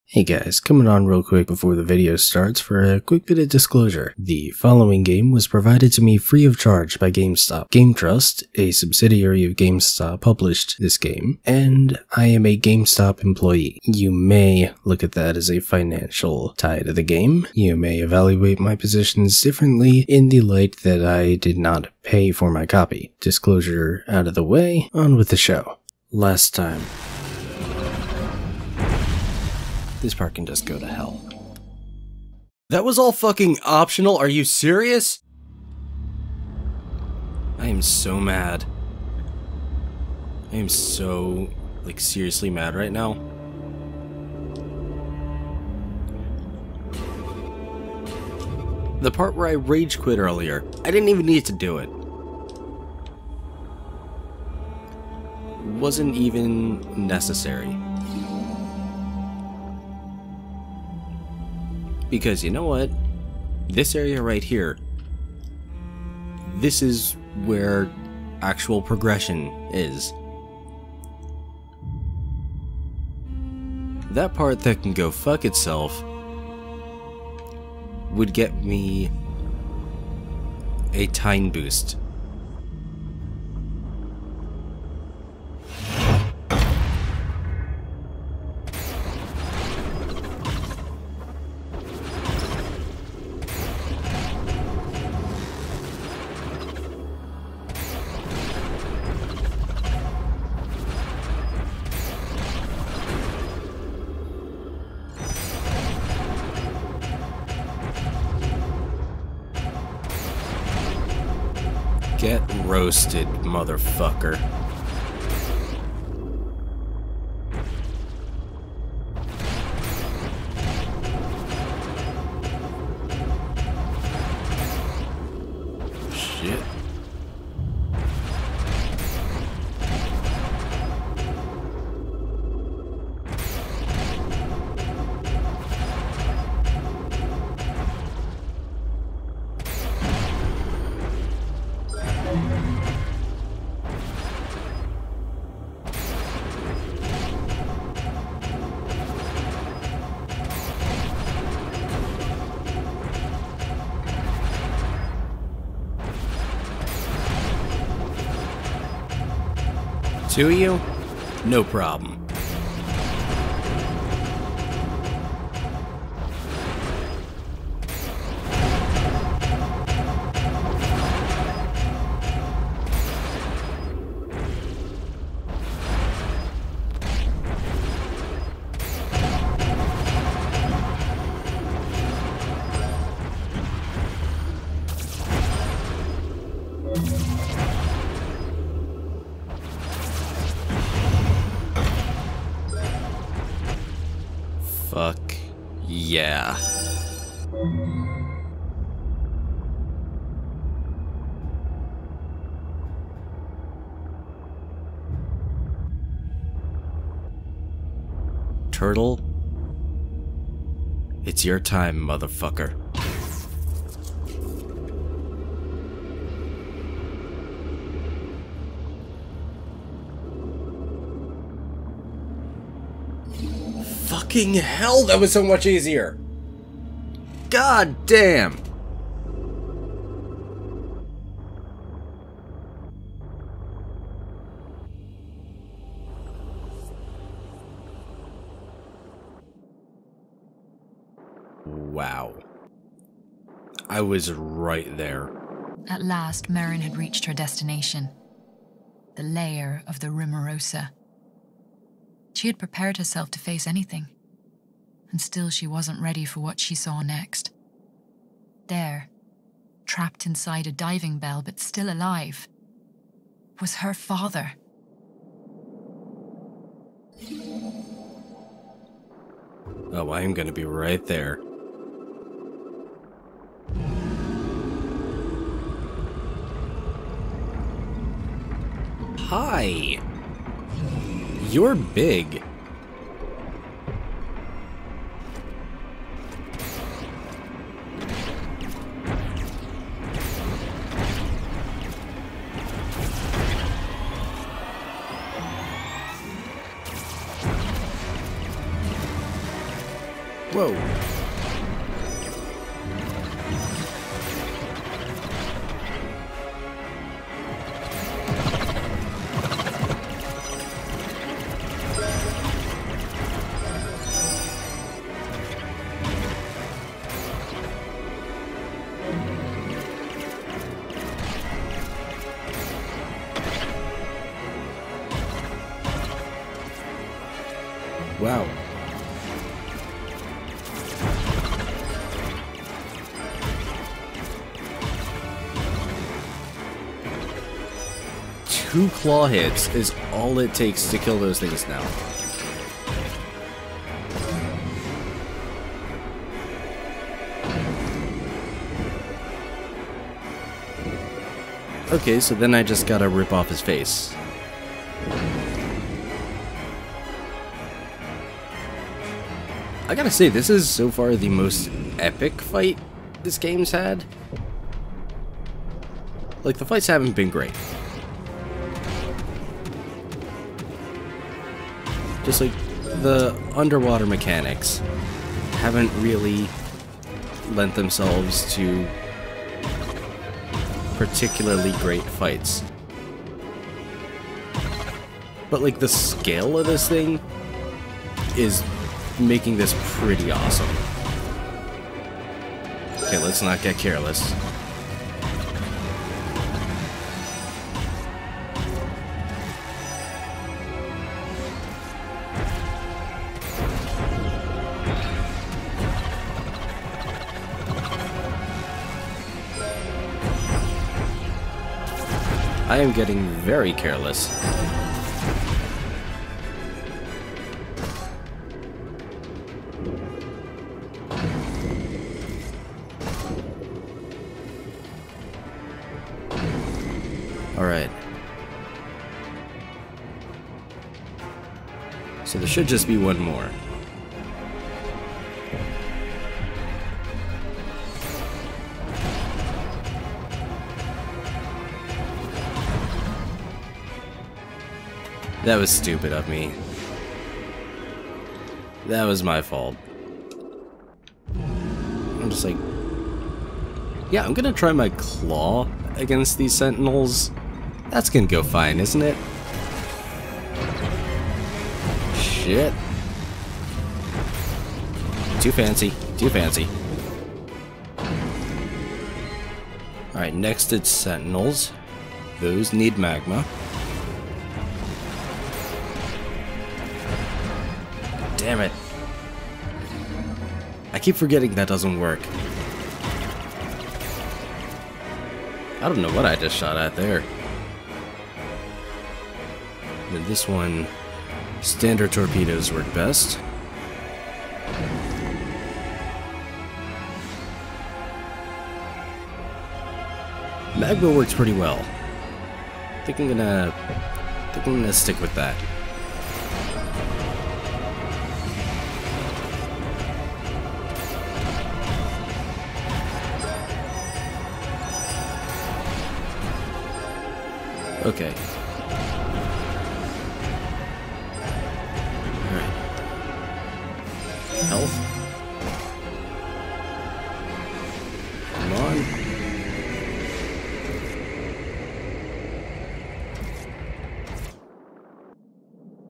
Hey guys, coming on real quick before the video starts for a quick bit of disclosure. The following game was provided to me free of charge by Gamestop. Gametrust, a subsidiary of Gamestop, published this game, and I am a Gamestop employee. You may look at that as a financial tie to the game. You may evaluate my positions differently in the light that I did not pay for my copy. Disclosure out of the way, on with the show. Last time. This part can just go to hell. That was all fucking optional? Are you serious? I am so mad. I am so, like, seriously mad right now. The part where I rage quit earlier, I didn't even need to do it. Wasn't even necessary. Because you know what? This area right here, this is where actual progression is. That part that can go fuck itself would get me a time boost. Get roasted, motherfucker. Shit. Two of you? No problem. Fuck yeah. Turtle, it's your time, motherfucker. Fucking hell, that was so much easier. God damn. Wow. I was right there. At last, Merrin had reached her destination. The lair of the Rimorosa. She had prepared herself to face anything, and still she wasn't ready for what she saw next. There, trapped inside a diving bell but still alive, was her father. Oh, I am gonna be right there. Hi! You're big. Whoa. Wow. Two claw hits is all it takes to kill those things now. Okay, so then I just gotta rip off his face. I gotta say, this is so far the most epic fight this game's had. Like, the fights haven't been great. Just like, the underwater mechanics haven't really lent themselves to particularly great fights. But like, the scale of this thing is making this pretty awesome. Okay, let's not get careless. I am getting very careless. Alright. So there should just be one more. That was stupid of me. That was my fault. I'm just like... Yeah, I'm gonna try my claw against these sentinels. That's gonna go fine, isn't it? Shit. Too fancy. Too fancy. Alright, next it's sentinels. Those need magma. Damn it. I keep forgetting that doesn't work. I don't know what I just shot at there. And this one, standard torpedoes work best. Magma works pretty well. I think I'm gonna stick with that. Okay. Alright. Health. Come on.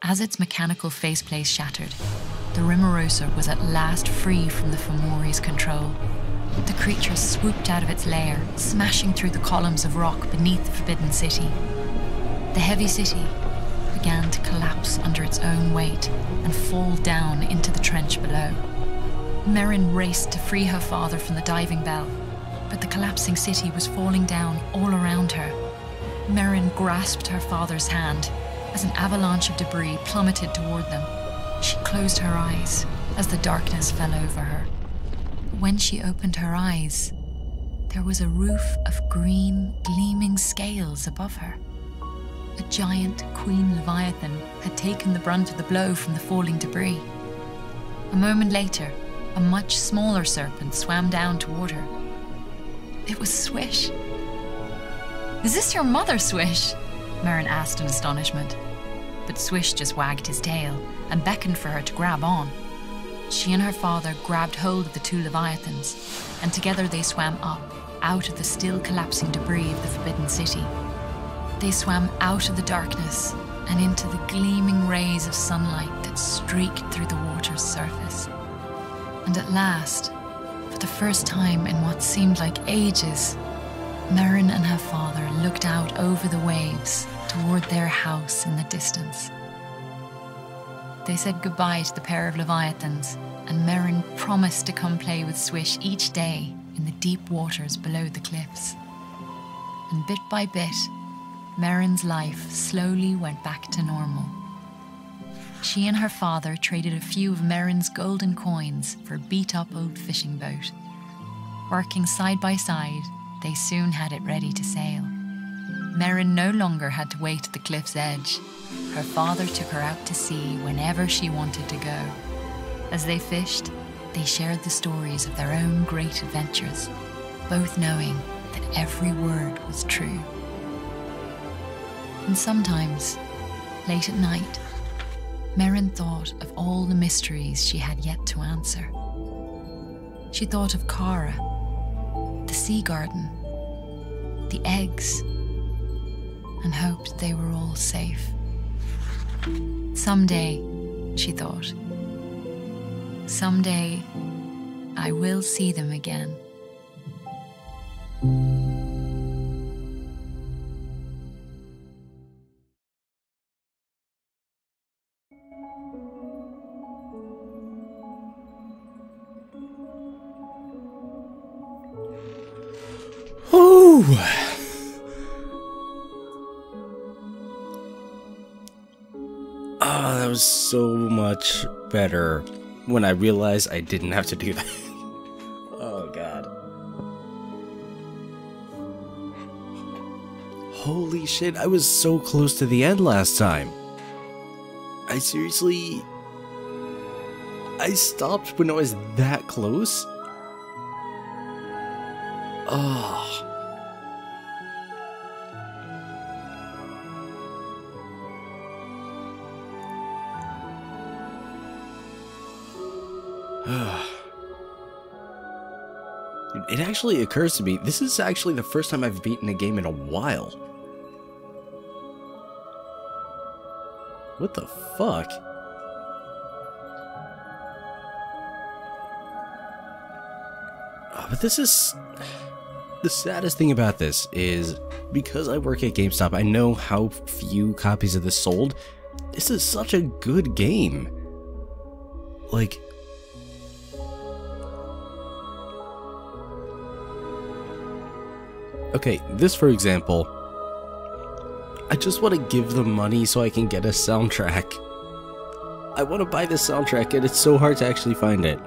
As its mechanical faceplate shattered, the Rimorosa was at last free from the Fomori's control. The creature swooped out of its lair, smashing through the columns of rock beneath the Forbidden City. The heavy city began to collapse under its own weight and fall down into the trench below. Merrin raced to free her father from the diving bell, but the collapsing city was falling down all around her. Merrin grasped her father's hand as an avalanche of debris plummeted toward them. She closed her eyes as the darkness fell over her. When she opened her eyes, there was a roof of green, gleaming scales above her. A giant queen leviathan had taken the brunt of the blow from the falling debris. A moment later, a much smaller serpent swam down toward her. It was Swish. "Is this your mother, Swish?" Merrin asked in astonishment. But Swish just wagged his tail and beckoned for her to grab on. she and her father grabbed hold of the two leviathans, and together they swam up, out of the still collapsing debris of the Forbidden City. They swam out of the darkness and into the gleaming rays of sunlight that streaked through the water's surface. And at last, for the first time in what seemed like ages, Merrin and her father looked out over the waves toward their house in the distance. They said goodbye to the pair of leviathans, and Merrin promised to come play with Swish each day in the deep waters below the cliffs. And bit by bit, Merrin's life slowly went back to normal. She and her father traded a few of Merrin's golden coins for a beat-up old fishing boat. Working side by side, they soon had it ready to sail. Merrin no longer had to wait at the cliff's edge. Her father took her out to sea whenever she wanted to go. As they fished, they shared the stories of their own great adventures, both knowing that every word was true. And sometimes, late at night, Merrin thought of all the mysteries she had yet to answer. She thought of Kara, the sea garden, the eggs, and hoped they were all safe. Someday, she thought, someday I will see them again. Oh, that was so much better when I realized I didn't have to do that. Oh, God. Holy shit, I was so close to the end last time. I stopped when I was that close? Oh. It actually occurs to me, this is actually the first time I've beaten a game in a while. What the fuck? Oh, but this is... The saddest thing about this is, because I work at Gamestop, I know how few copies of this sold. This is such a good game. Like... Okay, this for example, I just want to give them money so I can get a soundtrack. I want to buy this soundtrack and it's so hard to actually find it.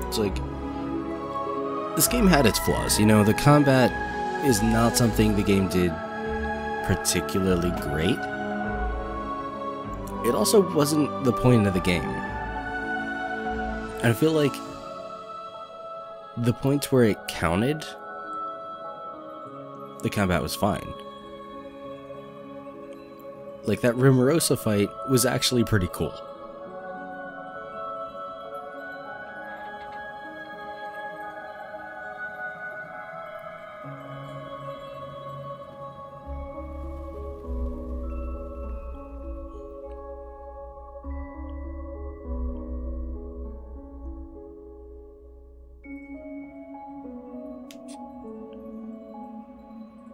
It's like, this game had its flaws, you know, the combat is not something the game did particularly great. It also wasn't the point of the game. I feel like the points where it counted, the combat was fine. Like that Rumorosa fight was actually pretty cool.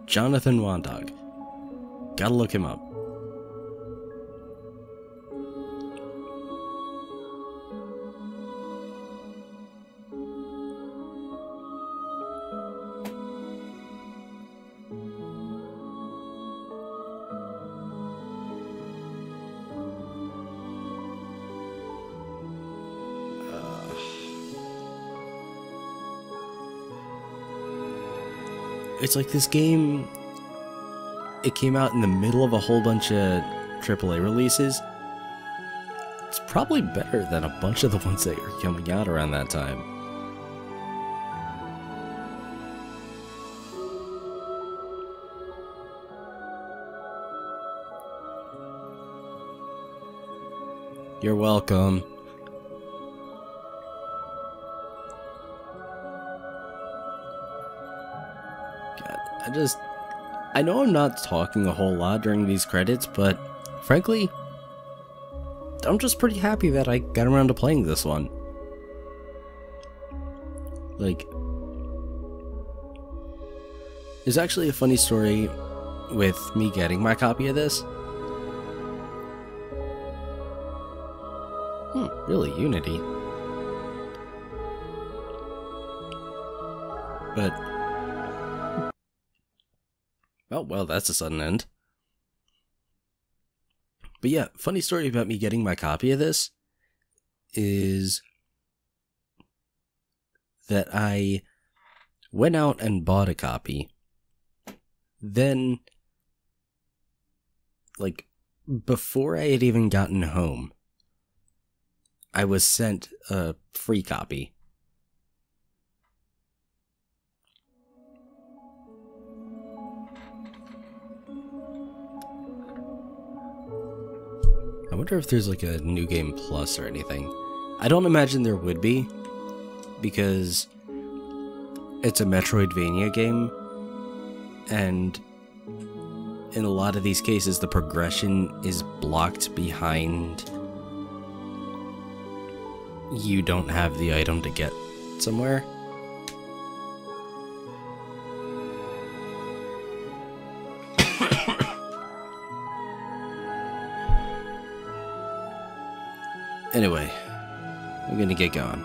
Jonathan Wandog. Gotta look him up. It's like this game, it came out in the middle of a whole bunch of AAA releases. It's probably better than a bunch of the ones that are coming out around that time. You're welcome. God, I know I'm not talking a whole lot during these credits, but frankly, I'm just pretty happy that I got around to playing this one. Like, there's actually a funny story with me getting my copy of this. Really, Unity. But, oh well, that's a sudden end. But yeah, funny story about me getting my copy of this is that I went out and bought a copy. Then, like, before I had even gotten home, I was sent a free copy. I wonder if there's like a New Game Plus or anything. I don't imagine there would be, because it's a Metroidvania game, and in a lot of these cases the progression is blocked behind you don't have the item to get somewhere. Anyway, I'm gonna get going.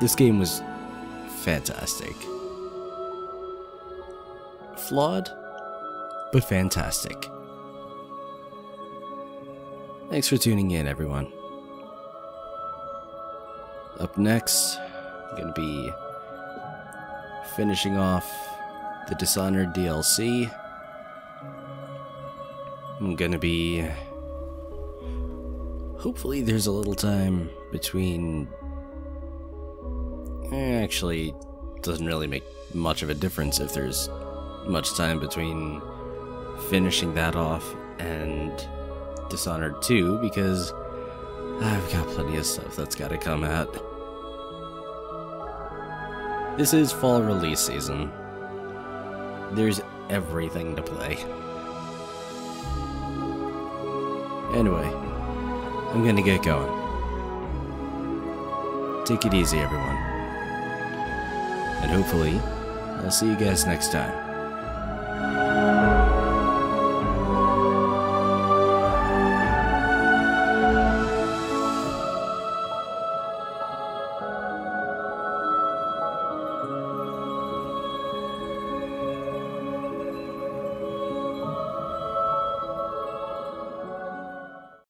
This game was fantastic. Flawed, but fantastic. Thanks for tuning in, everyone. Up next, I'm gonna be finishing off the Dishonored DLC. I'm gonna be... hopefully there's a little time between... actually, it doesn't really make much of a difference if there's much time between finishing that off and Dishonored 2, because I've got plenty of stuff that's gotta come out. This is fall release season. There's everything to play. Anyway, I'm gonna get going. Take it easy, everyone. And hopefully, I'll see you guys next time.